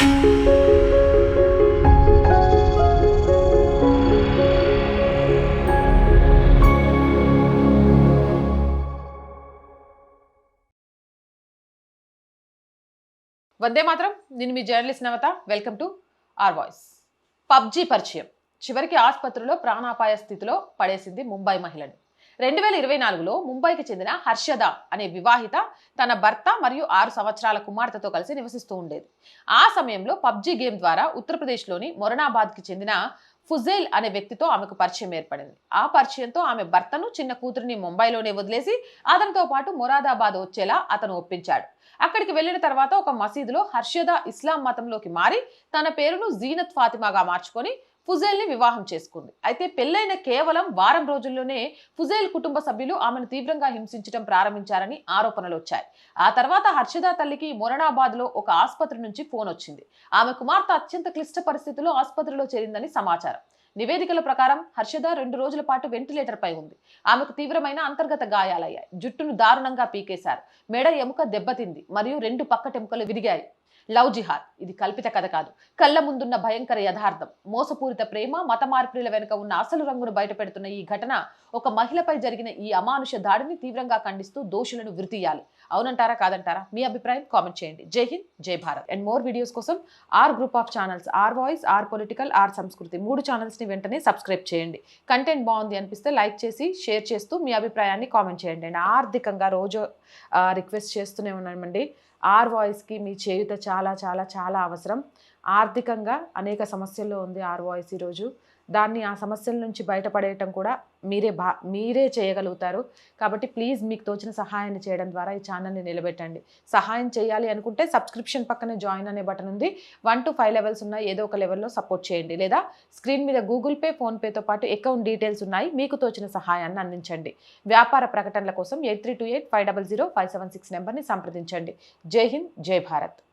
వందే మాత్రం. నేను మీ journalist Navata. Welcome to our voice. PUBG పరిచయం చివరికి ఆసుపత్రిలో ప్రాణాపాయ స్థితిలో పడేసింది ముంబై మహిళని. 2024లో ముంబైకి చెందిన హర్షద అనే వివాహిత తన భర్త మరియు 6 సంవత్సరాల కుమార్తెతో కలిసి నివసిస్తూ ఉండేది. ఆ సమయంలో పబ్జీ గేమ్ ద్వారా ఉత్తరప్రదేశ్లోని మొరణాబాద్కి చెందిన ఫుజేల్ అనే వ్యక్తితో ఆమెకు పరిచయం ఏర్పడింది. ఆ పరిచయంతో ఆమె భర్తను, చిన్న కూతురిని ముంబైలోనే వదిలేసి అతనితో పాటు మొరాదాబాద్ వచ్చేలా అతను ఒప్పించాడు. అక్కడికి వెళ్లిన తర్వాత ఒక మసీదులో హర్షద ఇస్లాం మతంలోకి మారి తన పేరును జీనత్ ఫాతిమాగా మార్చుకొని ఫుజేల్ ని వివాహం చేసుకుంది. అయితే పెళ్లైన కేవలం వారం రోజుల్లోనే ఫుజేల్ కుటుంబ సభ్యులు ఆమెను తీవ్రంగా హింసించడం ప్రారంభించారని ఆరోపణలు వచ్చాయి. ఆ తర్వాత హర్షద తల్లికి మొరణాబాద్ లో ఒక ఆసుపత్రి నుంచి ఫోన్ వచ్చింది. ఆమె కుమార్తె అత్యంత క్లిష్ట పరిస్థితుల్లో ఆసుపత్రిలో చేరిందని సమాచారం. నివేదికల ప్రకారం హర్షద 2 రోజుల పాటు వెంటిలేటర్ పై ఉంది. ఆమెకు తీవ్రమైన అంతర్గత గాయాలయ్యాయి. జుట్టును దారుణంగా పీకేశారు. మెడ ఎముక దెబ్బతింది మరియు 2 పక్కటెముకలు విరిగాయి. లవ్ జిహాద్ ఇది కల్పిత కథ కాదు, కళ్ళ ముందున్న భయంకర యథార్థం. మోసపూరిత ప్రేమ, మత మార్పిడిల వెనుక ఉన్న అసలు రంగును బయటపెడుతున్న ఈ ఘటన ఒక మహిళపై జరిగిన ఈ అమానుష దాడిని తీవ్రంగా ఖండిస్తూ దోషులను ఉరితీయాలి. అవునంటారా కాదంటారా? మీ అభిప్రాయం కామెంట్ చేయండి. జై హింద్, జై భారత్. అండ్ మోర్ వీడియోస్ కోసం our group of channels, our voice, our political, our Sanskriti 3 channels ని వెంటనే సబ్స్క్రైబ్ చేయండి. కంటెంట్ బాగుంది అనిపిస్తే లైక్ చేసి షేర్ చేస్తూ మీ అభిప్రాయాన్ని కామెంట్ చేయండి. అండ్ ఆర్థికంగా రోజు రిక్వెస్ట్ చేస్తూనే ఉన్నామండి. ఆర్ వాయిస్కి మీ చేయుత చాలా చాలా చాలా అవసరం. ఆర్థికంగా అనేక సమస్యల్లో ఉంది ఆర్ వాయిస్ ఈరోజు. ఆ సమస్యల నుంచి బయటపడేయటం కూడా మీరే చేయగలుగుతారు. కాబట్టి ప్లీజ్ మీకు తోచిన సహాయాన్ని చేయడం ద్వారా ఈ ఛానల్ని నిలబెట్టండి. సహాయం చేయాలి అనుకుంటే సబ్స్క్రిప్షన్ పక్కనే జాయిన్ అనే బటన్ ఉంది. 1 to 5 లెవెల్స్ ఉన్నాయి. ఏదో ఒక లెవెల్లో సపోర్ట్ చేయండి. లేదా స్క్రీన్ మీద గూగుల్ పే, ఫోన్పేతో పాటు అకౌంట్ డీటెయిల్స్ ఉన్నాయి. మీకు తోచిన సహాయాన్ని అందించండి. వ్యాపార ప్రకటనల కోసం 8328 500 576 నెంబర్ని సంప్రదించండి. జై హింద్, జై భారత్.